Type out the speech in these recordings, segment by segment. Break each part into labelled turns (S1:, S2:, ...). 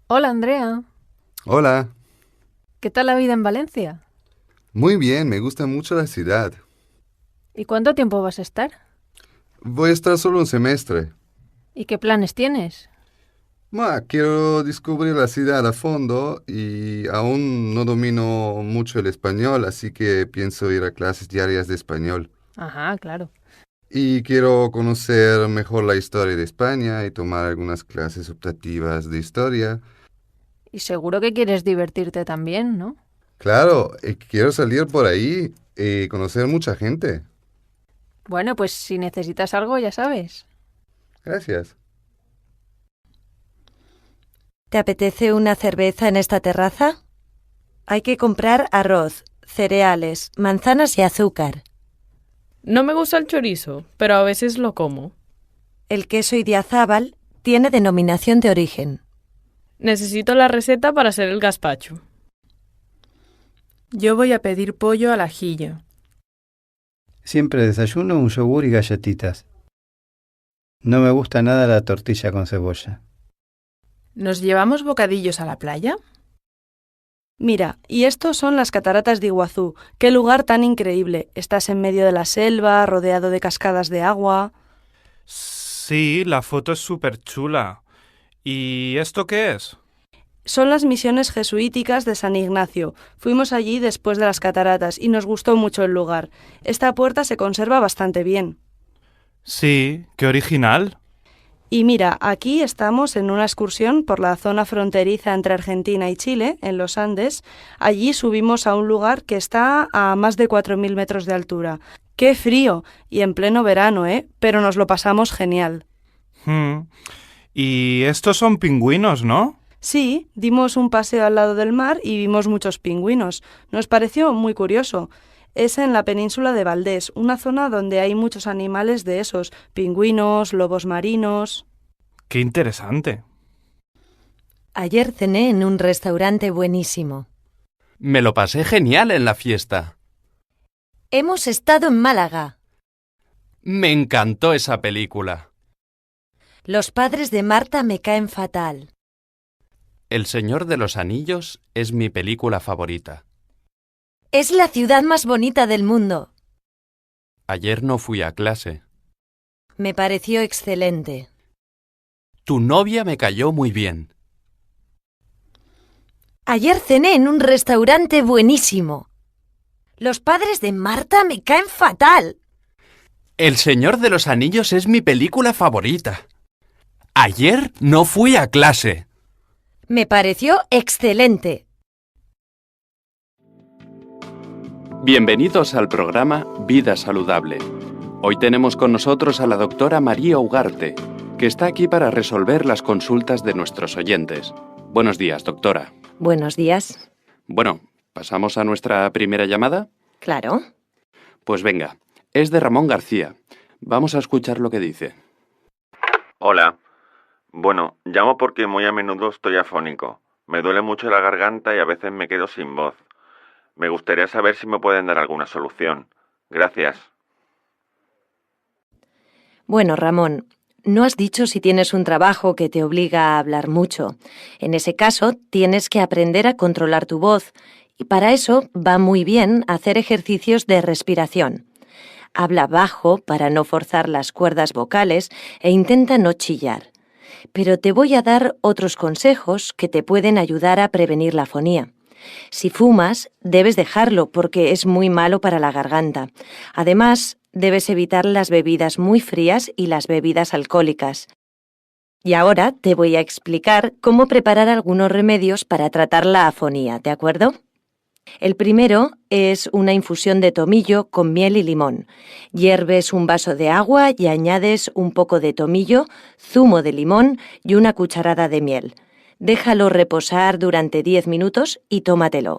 S1: Hola Andrea,
S2: Hola,
S1: ¿qué tal la vida en Valencia?
S2: muy bien, me gusta mucho la ciudad.
S1: ¿Y cuánto tiempo vas a estar?
S2: Voy a estar solo un semestre.
S1: ¿Y qué planes tienes?
S2: Quiero descubrir la ciudad a fondo y aún no domino mucho el español, así que pienso ir a clases diarias de español.
S1: Ajá, claro.
S2: Y quiero conocer mejor la historia de España y tomar algunas clases optativas de historia.
S1: Y seguro que quieres divertirte también, ¿no?
S2: Claro, quiero salir por ahí y conocer mucha gente.
S1: Bueno, pues si necesitas algo, ya sabes.
S2: Gracias.
S3: ¿Te apetece una cerveza en esta terraza? Hay que comprar arroz, cereales, manzanas y azúcar.
S4: No me gusta el chorizo, pero a veces lo como.
S3: El queso Idiazábal tiene denominación de origen.
S4: Necesito la receta para hacer el gazpacho.
S5: Yo voy a pedir pollo al ajillo.
S6: Siempre desayuno un yogur y galletitas. No me gusta nada la tortilla con cebolla.
S5: ¿Nos llevamos bocadillos a la playa?
S7: Mira, y estos son las cataratas de Iguazú. ¡Qué lugar tan increíble! Estás en medio de la selva, rodeado de cascadas de agua.
S8: Sí, la foto es súper chula. ¿Y esto qué es?
S7: Son las misiones jesuíticas de San Ignacio. Fuimos allí después de las cataratas y nos gustó mucho el lugar. Esta puerta se conserva bastante bien.
S8: Sí, qué original.
S7: Y mira, aquí estamos en una excursión por la zona fronteriza entre Argentina y Chile, en los Andes. Allí subimos a un lugar que está a más de 4.000 metros de altura. ¡Qué frío! Y en pleno verano, ¿eh? Pero nos lo pasamos genial.
S8: Y estos son pingüinos, ¿no?
S7: Sí, dimos un paseo al lado del mar y vimos muchos pingüinos. Nos pareció muy curioso. Es en la península de Valdés, una zona donde hay muchos animales de esos, pingüinos, lobos marinos.
S8: Qué interesante.
S3: Ayer cené en un restaurante buenísimo.
S9: Me lo pasé genial en la fiesta.
S3: Hemos estado en Málaga.
S9: Me encantó esa película.
S3: Los padres de Marta me caen fatal.
S9: El Señor de los Anillos es mi película favorita.
S3: Es la ciudad más bonita del mundo.
S9: Ayer no fui a clase.
S3: Me pareció excelente.
S9: Tu novia me cayó muy bien.
S3: Ayer cené en un restaurante buenísimo. Los padres de Marta me caen fatal.
S9: El Señor de los Anillos es mi película favorita. Ayer no fui a clase.
S3: Me pareció excelente.
S9: Bienvenidos al programa Vida Saludable. Hoy tenemos con nosotros a la doctora María Ugarte, que está aquí para resolver las consultas de nuestros oyentes. Buenos días, doctora.
S3: Buenos días.
S9: Bueno, ¿pasamos a nuestra primera llamada?
S3: Claro.
S9: Pues venga, es de Ramón García. Vamos a escuchar lo que dice.
S10: Hola. Bueno, llamo porque muy a menudo estoy afónico. Me duele mucho la garganta y a veces me quedo sin voz. Me gustaría saber si me pueden dar alguna solución. Gracias.
S3: Bueno, Ramón, no has dicho si tienes un trabajo que te obliga a hablar mucho. En ese caso, tienes que aprender a controlar tu voz. Y para eso va muy bien hacer ejercicios de respiración. Habla bajo para no forzar las cuerdas vocales e intenta no chillar. Pero te voy a dar otros consejos que te pueden ayudar a prevenir la afonía. Si fumas, debes dejarlo porque es muy malo para la garganta. Además, debes evitar las bebidas muy frías y las bebidas alcohólicas. Y ahora te voy a explicar cómo preparar algunos remedios para tratar la afonía, ¿de acuerdo? El primero es una infusión de tomillo con miel y limón. Hierves un vaso de agua y añades un poco de tomillo, zumo de limón y una cucharada de miel. Déjalo reposar durante 10 minutos y tómatelo.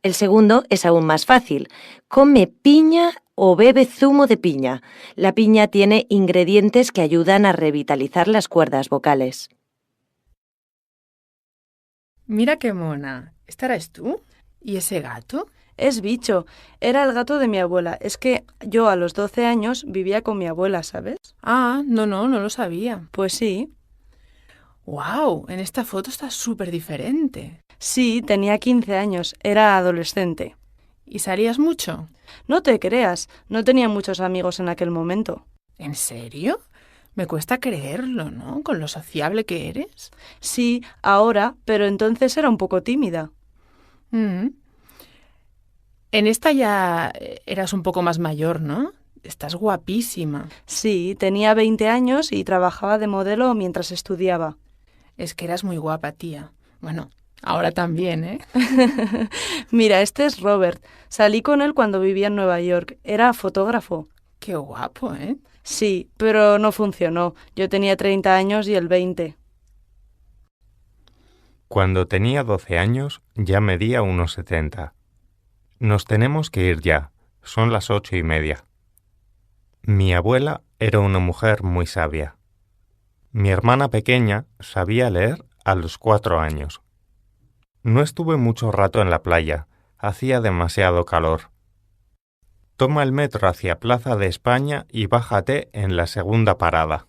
S3: El segundo es aún más fácil. Come piña o bebe zumo de piña. La piña tiene ingredientes que ayudan a revitalizar las cuerdas vocales.
S5: Mira qué mona. ¿Esta eres tú? ¿Y ese gato?
S7: Es Bicho. Era el gato de mi abuela. Es que yo a los 12 años vivía con mi abuela, ¿sabes?
S5: Ah, no lo sabía.
S7: Pues sí.
S5: ¡Wow! En esta foto está súper diferente.
S7: Sí, tenía 15 años, era adolescente.
S5: ¿Y salías mucho?
S7: No te creas, no tenía muchos amigos en aquel momento.
S5: ¿En serio? Me cuesta creerlo, ¿no? Con lo sociable que eres.
S7: Sí, ahora, pero entonces era un poco tímida.
S5: En esta ya eras un poco más mayor, ¿no? Estás guapísima.
S7: Sí, tenía 20 años y trabajaba de modelo mientras estudiaba.
S5: Es que eras muy guapa, tía. Bueno, ahora también, ¿eh?
S7: Mira, este es Robert. Salí con él cuando vivía en Nueva York. Era fotógrafo.
S5: Qué guapo, ¿eh?
S7: Sí, pero no funcionó. Yo tenía 30 años y él 20.
S11: Cuando tenía 12 años ya medía unos 70. Nos tenemos que ir ya. Son las 8:30. Mi abuela era una mujer muy sabia. Mi hermana pequeña sabía leer a los 4 años. No estuve mucho rato en la playa. Hacía demasiado calor. Toma el metro hacia Plaza de España y bájate en la segunda parada.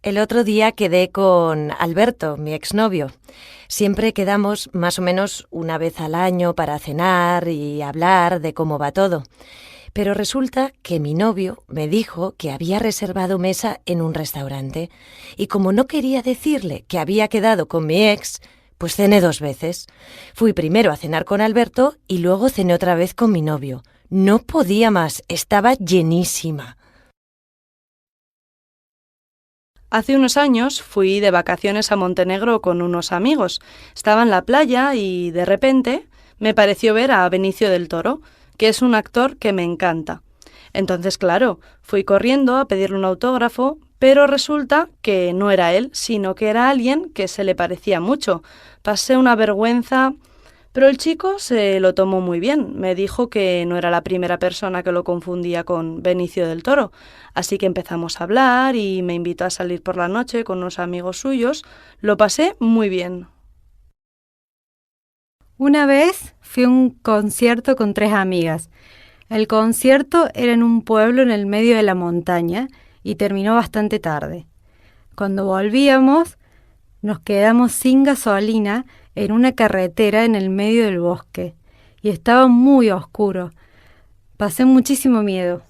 S3: El otro día quedé con Alberto, mi exnovio. Siempre quedamos más o menos una vez al año para cenar y hablar de cómo va todo. Pero resulta que mi novio me dijo que había reservado mesa en un restaurante y como no quería decirle que había quedado con mi ex, pues cené 2 veces. Fui primero a cenar con Alberto y luego cené otra vez con mi novio. No podía más, estaba llenísima.
S7: Hace unos años fui de vacaciones a Montenegro con unos amigos. Estaba en la playa y de repente me pareció ver a Benicio del Toro, que es un actor que me encanta. Entonces, claro, fui corriendo a pedirle un autógrafo, pero resulta que no era él, sino que era alguien que se le parecía mucho. Pasé una vergüenza, pero el chico se lo tomó muy bien. Me dijo que no era la primera persona que lo confundía con Benicio del Toro. Así que empezamos a hablar y me invitó a salir por la noche con unos amigos suyos. Lo pasé muy bien.
S12: Una vez fui a un concierto con 3 amigas. El concierto era en un pueblo en el medio de la montaña y terminó bastante tarde. Cuando volvíamos, nos quedamos sin gasolina en una carretera en el medio del bosque y estaba muy oscuro. Pasé muchísimo miedo.